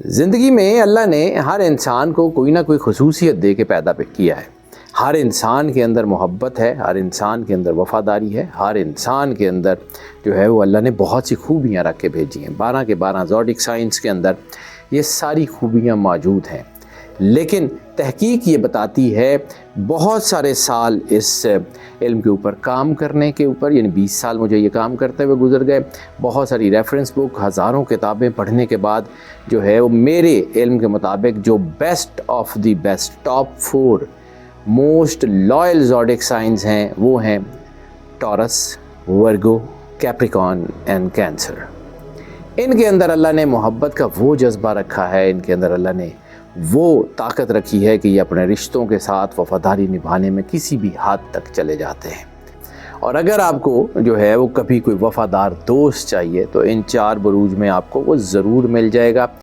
ज़िंदगी में अल्लाह ने हर इंसान को कोई ना कोई खसूसियत दे के पैदा किया है। हर इंसान के अंदर मोहब्बत है, हर इंसान के अंदर वफ़ादारी है, हर इंसान के अंदर जो है वो अल्लाह ने बहुत सी खूबियाँ रख के भेजी हैं। 12 के 12 ज़ोडिक साइंस के अंदर ये सारी खूबियाँ मौजूद हैं। लेकिन तहकीक ये बताती है, बहुत सारे साल इस इल्म के ऊपर काम करने के ऊपर, यानी 20 साल मुझे ये काम करते हुए गुजर गए। बहुत सारी रेफरेंस बुक, हज़ारों किताबें पढ़ने के बाद जो है वो मेरे इल्म के मुताबिक जो best of the best top 4 most loyal zodiac science हैं वो हैं taurus, Virgo, Capricorn and cancer. इनके अंदर अल्लाह ने मोहब्बत का वो जज्बा रखा है, इनके अंदर अल्लाह ने वो ताकत रखी है कि ये अपने रिश्तों के साथ वफ़ादारी निभाने में किसी भी हद तक चले जाते हैं। और अगर आपको जो है वो कभी कोई वफ़ादार दोस्त चाहिए तो इन 4 बुरूज में आपको वो ज़रूर मिल जाएगा।